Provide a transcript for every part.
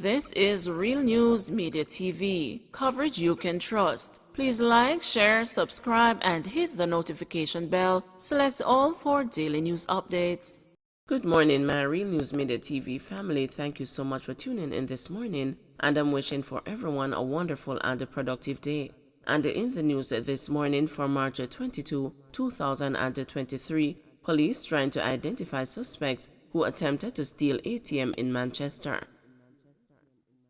This is Real News Media TV, coverage you can trust. Please like, share, subscribe, and hit the notification bell. Select all for daily news updates. Good morning, my Real News Media TV family. Thank you so much for tuning in this morning, and I'm wishing for everyone a wonderful and a productive day. And in the news this morning for March 22, 2023, police trying to identify suspects who attempted to steal ATM in Manchester.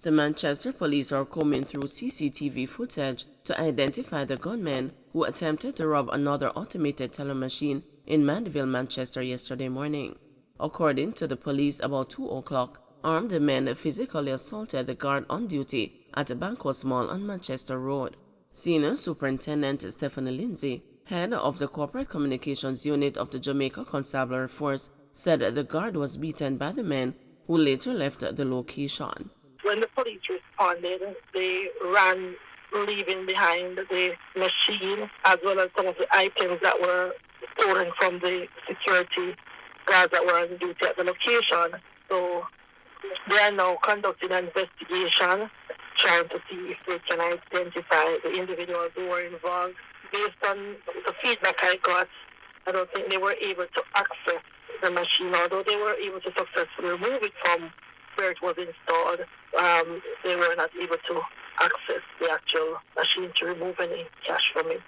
The Manchester police are combing through CCTV footage to identify the gunmen who attempted to rob another automated teller machine in Mandeville, Manchester yesterday morning. According to the police, about 2 o'clock, armed men physically assaulted the guard on duty at a Banquos Mall on Manchester Road. Senior Superintendent Stephanie Lindsay, head of the Corporate Communications Unit of the Jamaica Constabulary Force, said the guard was beaten by the men who later left the location. When the police responded, they ran, leaving behind the machine as well as some of the items that were stolen from the security guards that were on duty at the location. So they are now conducting an investigation, trying to see if they can identify the individuals who were involved. Based on the feedback I got, I don't think they were able to access the machine, although they were able to successfully remove it from where it was installed. They were not able to access the actual machine to remove any cash from it.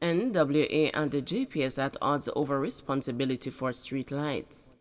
NWA and the GPS at odds over responsibility for street lights.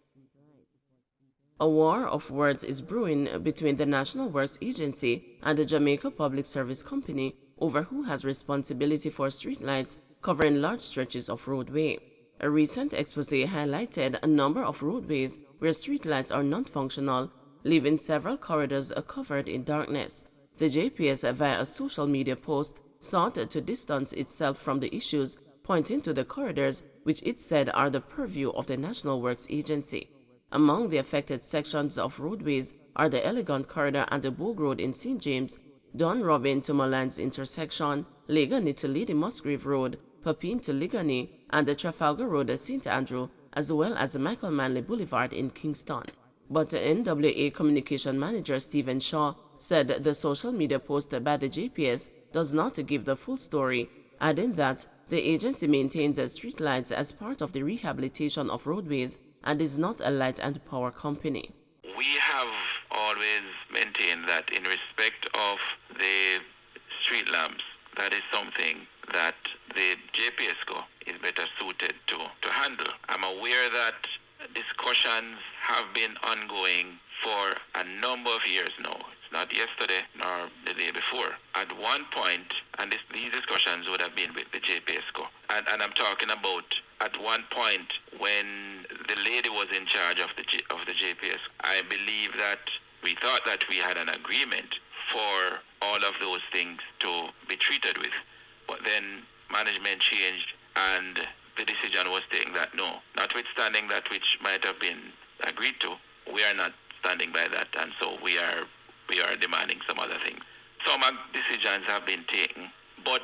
A war of words is brewing between the National Works Agency and the Jamaica Public Service Company over who has responsibility for street lights covering large stretches of roadway. A recent expose highlighted a number of roadways where streetlights are non-functional, leaving several corridors covered in darkness. The JPS, via a social media post, sought to distance itself from the issues, pointing to the corridors, which it said are the purview of the National Works Agency. Among the affected sections of roadways are the Elegant Corridor and the Bogue Road in St. James, Don Robin to Mullines intersection, Ligani to Lady Musgrave Road, Papine to Ligani, and the Trafalgar Road at St. Andrew, as well as the Michael Manley Boulevard in Kingston. But the NWA Communication Manager Stephen Shaw said the social media post by the JPS does not give the full story, adding that the agency maintains streetlights as part of the rehabilitation of roadways and is not a light and power company. We have always maintained that in respect of the street lamps, that is something that the JPSCO is better suited to handle. I'm aware that discussions have been ongoing for a number of years now. It's not yesterday nor the day before. At one point, and these discussions would have been with the JPSCO, and I'm talking about at one point when the lady was in charge of the JPS, I believe that we thought that we had an agreement for all of those things to be treated with. But then management changed and the decision was taken that no, notwithstanding that which might have been agreed to, we are not standing by that, and so we are demanding some other things. Some decisions have been taken, but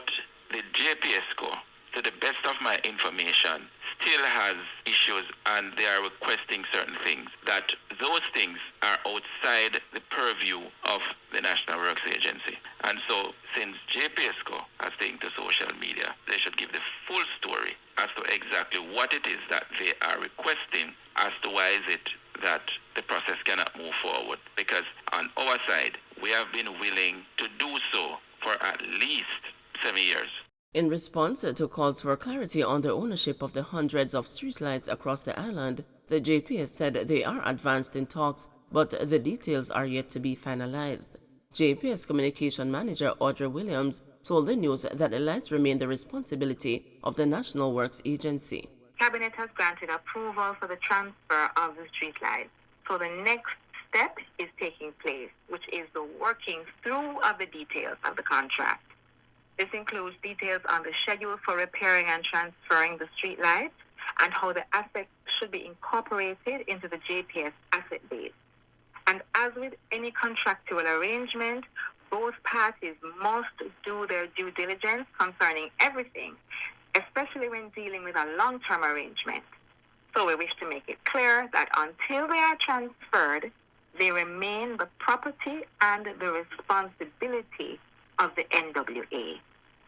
the JPSCO, to the best of my information, still has issues and they are requesting certain things, that those things are outside the purview of the National Works Agency. And so since JPSCO has taken to social media, they should give the full story as to exactly what it is that they are requesting, as to why is it that the process cannot move forward. Because on our side, we have been willing to do so for at least 7 years. In response to calls for clarity on the ownership of the hundreds of streetlights across the island, the JPS said they are advanced in talks, but the details are yet to be finalized. JPS Communication Manager Audrey Williams told the news that the lights remain the responsibility of the National Works Agency. Cabinet has granted approval for the transfer of the streetlights. So the next step is taking place, which is the working through of the details of the contract. This includes details on the schedule for repairing and transferring the streetlights and how the assets should be incorporated into the JPS asset base. And as with any contractual arrangement, both parties must do their due diligence concerning everything, especially when dealing with a long-term arrangement. So we wish to make it clear that until they are transferred, they remain the property and the responsibility of the NWA.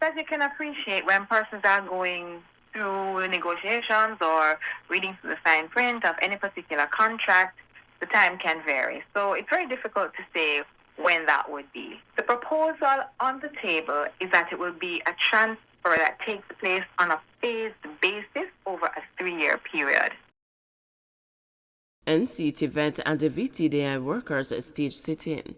As you can appreciate, when persons are going through negotiations or reading through the fine print of any particular contract, the time can vary. So it's very difficult to say when that would be. The proposal on the table is that it will be a transfer that takes place on a phased basis over a 3-year period. NCTVET and the VTDI workers staged sit-in.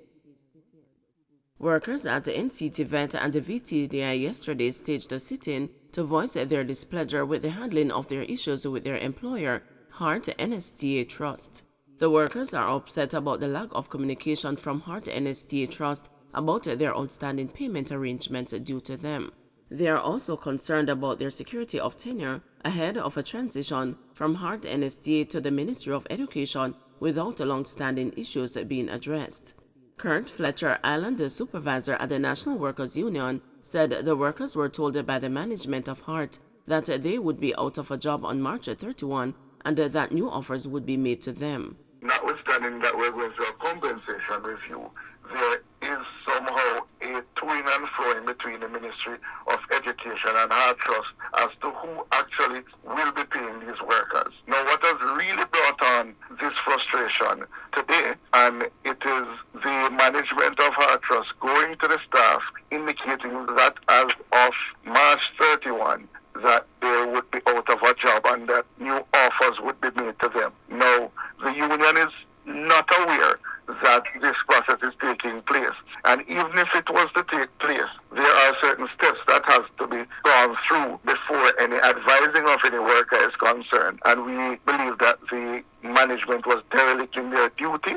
Workers at the NCTVET and the VTDI yesterday staged a sit-in to voice their displeasure with the handling of their issues with their employer, Heart NSTA Trust. The workers are upset about the lack of communication from Heart NSTA Trust about their outstanding payment arrangements due to them. They are also concerned about their security of tenure ahead of a transition from Heart NSTA to the Ministry of Education without the long-standing issues being addressed. Kurt Fletcher Island, the supervisor at the National Workers Union, said the workers were told by the management of Heart that they would be out of a job on March 31 and that new offers would be made to them. Notwithstanding that we're going through a compensation review, there is somehow a to-ing and fro-ing between the Ministry of Education and Heart Trust as to who actually will be paying these workers. Now, what has really brought on this frustration today, and it is the management of Heart Trust going to the staff indicating that as of March 31, that they would be out of a job and that new offers would be made to them. Now, the union is not aware that this process is taking place. And even if it was to take place, there are certain steps that has to be gone through before any advising of any worker is concerned. And we believe that the management was derelict in their duty.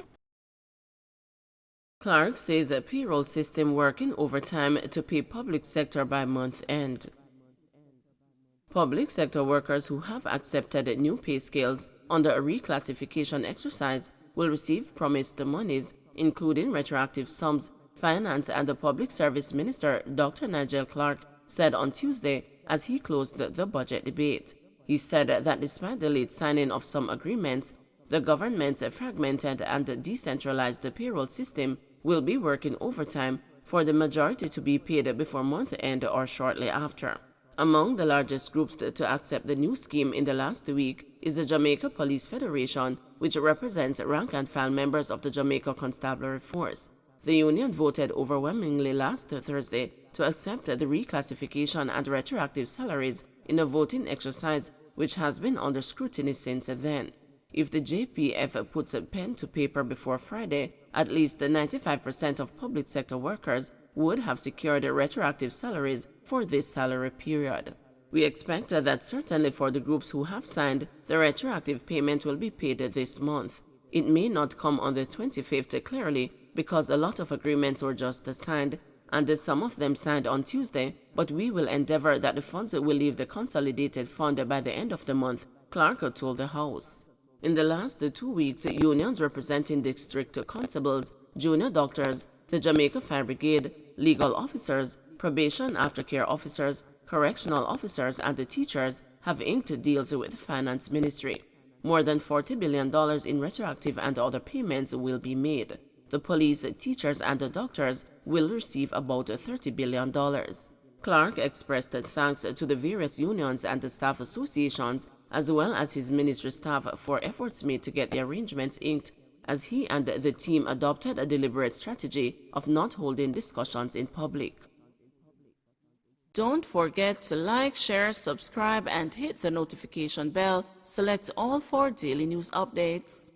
Clark says a payroll system working overtime to pay public sector by month end. Public sector workers who have accepted new pay scales under a reclassification exercise will receive promised monies, including retroactive sums, Finance and the Public Service Minister Dr. Nigel Clark said on Tuesday as he closed the budget debate. He said that despite the late signing of some agreements, the government fragmented and decentralized the payroll system will be working overtime for the majority to be paid before month end or shortly after. Among the largest groups to accept the new scheme in the last week is the Jamaica Police Federation, which represents rank-and-file members of the Jamaica Constabulary Force. The union voted overwhelmingly last Thursday to accept the reclassification and retroactive salaries in a voting exercise which has been under scrutiny since then. If the JPF puts a pen to paper before Friday, at least 95% of public sector workers would have secured retroactive salaries for this salary period. We expect that certainly for the groups who have signed, the retroactive payment will be paid this month. It may not come on the 25th clearly because a lot of agreements were just signed, and some of them signed on Tuesday, but we will endeavor that the funds will leave the consolidated fund by the end of the month, Clark told the House. In the last 2 weeks, unions representing district constables, junior doctors, the Jamaica Fire Brigade, legal officers, probation aftercare officers, correctional officers, and the teachers have inked deals with the Finance Ministry. More than $40 billion in retroactive and other payments will be made. The police, teachers, and the doctors will receive about $30 billion. Clark expressed thanks to the various unions and the staff associations, as well as his ministry staff, for efforts made to get the arrangements inked, as he and the team adopted a deliberate strategy of not holding discussions in public. Don't forget to like, share, subscribe, and hit the notification bell. Select all for daily news updates.